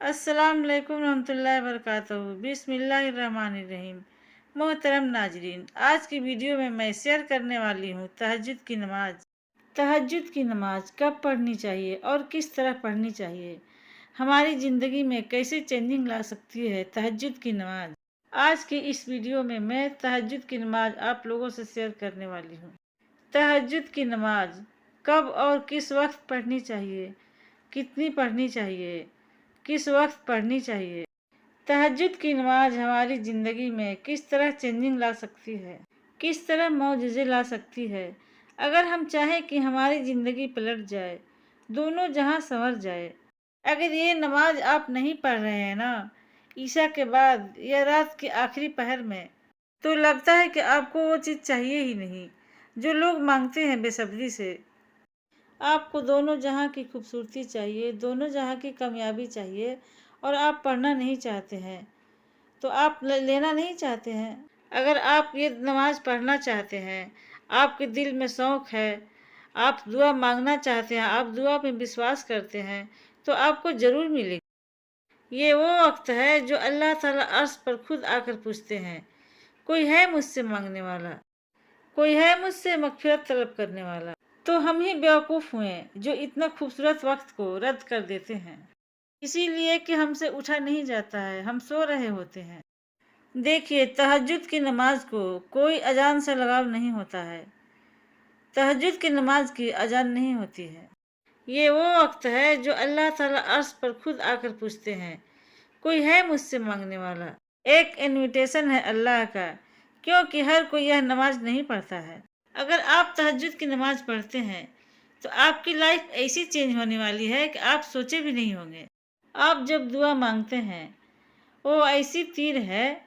अस्सलाम वालेकुम रहमतुल्लाहि व बरकातहू। बिस्मिल्लाहिर्रहमानिर्रहीम। मोहतरम नाजरीन, आज की वीडियो में मैं शेयर करने वाली हूँ तहज्जुद की नमाज। तहज्जुद की नमाज कब पढ़नी चाहिए और किस तरह पढ़नी चाहिए, हमारी ज़िंदगी में कैसे चेंजिंग ला सकती है तहज्जुद की नमाज। आज की इस वीडियो में मैं तहज्जुद की नमाज आप लोगों से शेयर करने वाली हूँ। तहज्जुद की नमाज कब और किस वक्त पढ़नी चाहिए, कितनी पढ़नी चाहिए, किस वक्त पढ़नी चाहिए। तहज्जुद की नमाज हमारी ज़िंदगी में किस तरह चेंजिंग ला सकती है, किस तरह मौजज़े ला सकती है। अगर हम चाहें कि हमारी ज़िंदगी पलट जाए, दोनों जहां संवर जाए। अगर ये नमाज आप नहीं पढ़ रहे हैं ना, ईशा के बाद या रात के आखिरी पहर में, तो लगता है कि आपको वो चीज़ चाहिए ही नहीं जो लोग मांगते हैं बेसब्री से। आपको दोनों जहां की खूबसूरती चाहिए, दोनों जहां की कामयाबी चाहिए, और आप पढ़ना नहीं चाहते हैं, तो आप लेना नहीं चाहते हैं। अगर आप ये नमाज पढ़ना चाहते हैं, आपके दिल में शौक़ है, आप दुआ मांगना चाहते हैं, आप दुआ में विश्वास करते हैं, तो आपको ज़रूर मिलेगी। ये वो वक्त है जो अल्लाह ताला अर्श पर खुद आकर पूछते हैं, कोई है मुझसे मांगने वाला, कोई है मुझसे मग़फ़िरत तलब करने वाला। तो हम ही बेवकूफ़ हुए जो इतना खूबसूरत वक्त को रद्द कर देते हैं, इसीलिए कि हमसे उठा नहीं जाता है, हम सो रहे होते हैं। देखिए, तहज्जुद की नमाज को कोई अजान से लगाव नहीं होता है। तहज्जुद की नमाज की अजान नहीं होती है। ये वो वक्त है जो अल्लाह ताला अर्श पर खुद आकर पूछते हैं, कोई है मुझसे मांगने वाला। एक इन्विटेशन है अल्लाह का, क्योंकि हर कोई यह नमाज नहीं पढ़ता है। अगर आप तहज्जुद की नमाज पढ़ते हैं तो आपकी लाइफ ऐसी चेंज होने वाली है कि आप सोचे भी नहीं होंगे। आप जब दुआ मांगते हैं, वो ऐसी तीर है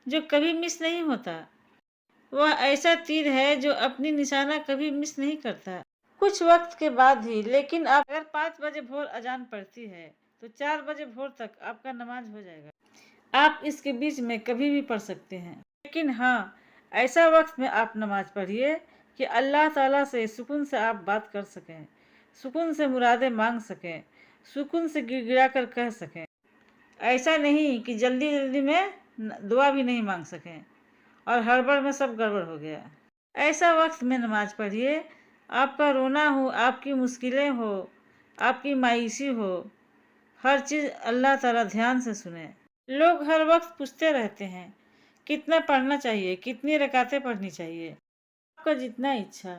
जो कभी मिस नहीं होता। वह ऐसा तीर है जो अपनी निशाना कभी मिस नहीं करता। कुछ वक्त के बाद ही, लेकिन आप अगर 5 बजे भोर अजान पड़ती है तो 4 बजे भोर तक आपका नमाज हो जाएगा। आप इसके बीच में कभी भी पढ़ सकते हैं, लेकिन हाँ, ऐसा वक्त में आप नमाज पढ़िए कि अल्लाह ताला से सुकून से आप बात कर सकें, सुकून से मुरादें मांग सकें, सुकून से गिड़गिड़ा कर कह सकें। ऐसा नहीं कि जल्दी जल्दी में दुआ भी नहीं मांग सकें और हड़बड़ में सब गड़बड़ हो गया। ऐसा वक्त में नमाज पढ़िए, आपका रोना हो, आपकी मुश्किलें हो, आपकी मायूसी हो, हर चीज़ अल्लाह ताला ध्यान से सुने। लोग हर वक्त पूछते रहते हैं, कितना पढ़ना चाहिए, कितनी रकातें पढ़नी चाहिए। आपका जितना इच्छा,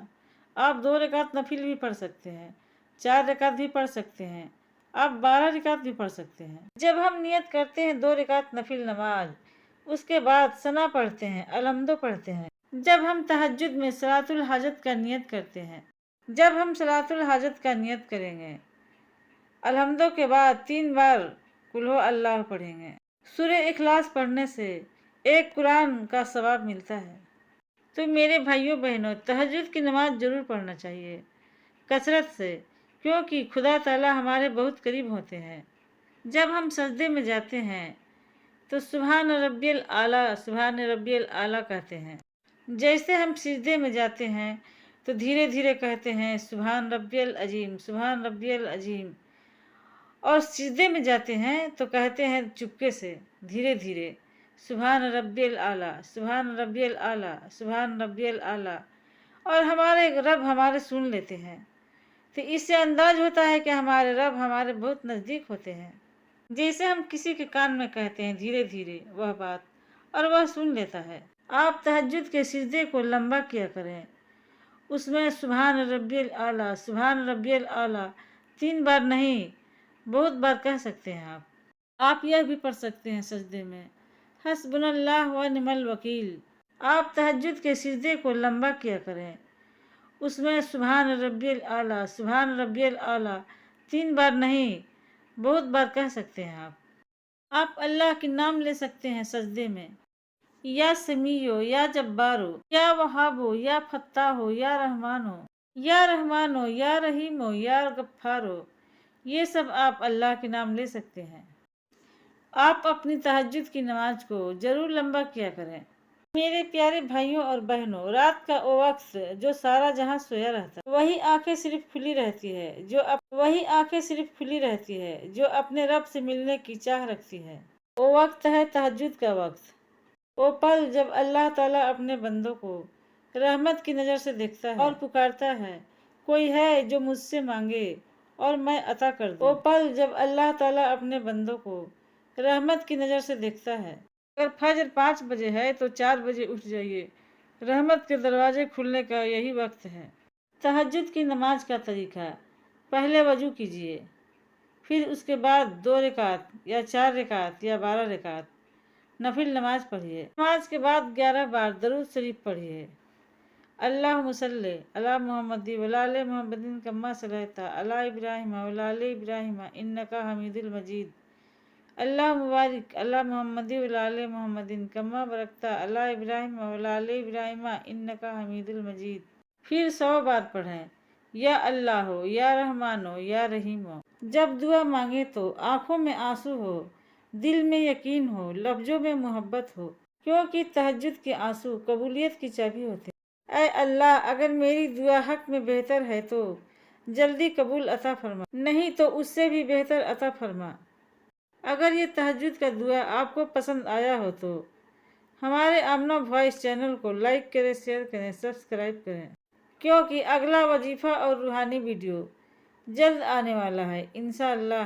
आप 2 रकात नफिल भी पढ़ सकते हैं, 4 रकात भी पढ़ सकते हैं, आप 12 रकात भी पढ़ सकते हैं। जब हम नियत करते हैं 2 रकात नफिल नमाज, उसके बाद सना पढ़ते हैं, अलहम्दो पढ़ते हैं। जब हम तहज्जुद में सलातुल हाजत का नियत करते हैं, जब हम सलातुल हाजत का नियत करेंगे, अलहम्दो के बाद 3 बार कुल हो अल्लाह पढ़ेंगे। सूरह इखलास पढ़ने से एक कुरान का सवाब मिलता है। तो मेरे भाइयों बहनों, तहज्जुद की नमाज ज़रूर पढ़ना चाहिए कसरत से, क्योंकि खुदा ताला हमारे बहुत करीब होते हैं। जब हम सजदे में जाते हैं तो सुभान रब्बियल आला, सुभान रब्बियल आला कहते हैं। जैसे हम सिजदे में जाते हैं तो धीरे धीरे कहते हैं सुभान रब्बियल अजीम, सुभान रब्बियल अजीम। और सिजदे में जाते हैं तो कहते हैं चुपके से, धीरे धीरे, सुभान रब्बियल आला, सुभान रब्बियल आला, सुभान रब्बियल आला। और हमारे रब हमारे सुन लेते हैं, तो इससे अंदाज होता है कि हमारे रब हमारे बहुत नज़दीक होते हैं। जैसे हम किसी के कान में कहते हैं धीरे धीरे वह बात, और वह सुन लेता है। आप तहज्जुद के सिजदे को लंबा किया करें, उसमें सुभान रब्बियल आला, सुभान रब्बियल आला 3 बार नहीं, बहुत बार कह सकते हैं आप यह भी पढ़ सकते हैं सजदे में, हस्बुनल्लाह व निअमल वकील। आप तहज्जुद के सिजदे को लंबा किया करें, उसमें सुभान रब्बियल आला, सुभान रब्बियल आला 3 बार नहीं, बहुत बार कह सकते हैं आप अल्लाह के नाम ले सकते हैं सजदे में, या समीयो, या जब्बारो, या वहाबो, या फत्ताहो, या रहमानो, या रहमानो, या रहीमो, या गफ्फारो। ये सब आप अल्लाह के नाम ले सकते हैं। आप अपनी तहज्जुद की नमाज को ज़रूर लंबा किया करें। میرے پیارے بھائیوں اور بہنوں، رات کا وہ وقت جو سارا جہاں سویا رہتا ہے، وہی آنکھیں صرف کھلی رہتی ہے جو اپنے رب سے ملنے کی چاہ رکھتی ہے۔ وہ وقت ہے تہجد کا وقت، وہ پل جب اللہ تعالیٰ اپنے بندوں کو رحمت کی نظر سے دیکھتا ہے اور پکارتا ہے، کوئی ہے جو مجھ سے مانگے اور میں عطا کر دوں۔ وہ پل جب اللہ تعالیٰ اپنے بندوں کو رحمت کی نظر سے دیکھتا ہے۔ اگر فجر 5 بجے ہے تو 4 بجے اٹھ جائیے، رحمت کے دروازے کھلنے کا یہی وقت ہے۔ تہجد کی نماز کا طریقہ: پہلے وضو کیجیے، پھر اس کے بعد 2 رکعت یا 4 رکعت یا 12 رکعت نفل نماز پڑھیے۔ نماز کے بعد 11 بار درود شریف پڑھیے۔ اللہم صلی علی محمد وعلی آل محمد کما صلیت علی ابراہیم وعلی آل ابراہیم انک حمید المجید۔ اللہم بارک علی محمد وعلی آل محمد کما بارکت علی ابراہیم وعلی آل ابراہیم انک حمید المجید۔ پھر 100 بار پڑھیں، یا اللہ ہو، یا رحمان ہو، یا رحیم ہو۔ جب دعا مانگے تو آنکھوں میں آنسو ہو، دل میں یقین ہو، لفظوں میں محبت ہو، کیونکہ تہجد کے آنسو قبولیت کی چابی ہوتے ہیں۔ اے اللہ، اگر میری دعا حق میں بہتر ہے تو جلدی قبول عطا فرما، نہیں تو اس سے بھی بہتر عطا فرما۔ اگر یہ تہجد کا دعا آپ کو پسند آیا ہو تو ہمارے آمنہ وائس چینل کو لائک کریں، شیئر کریں، سبسکرائب کریں، کیونکہ اگلا وظیفہ اور روحانی ویڈیو جلد آنے والا ہے انشاءاللہ۔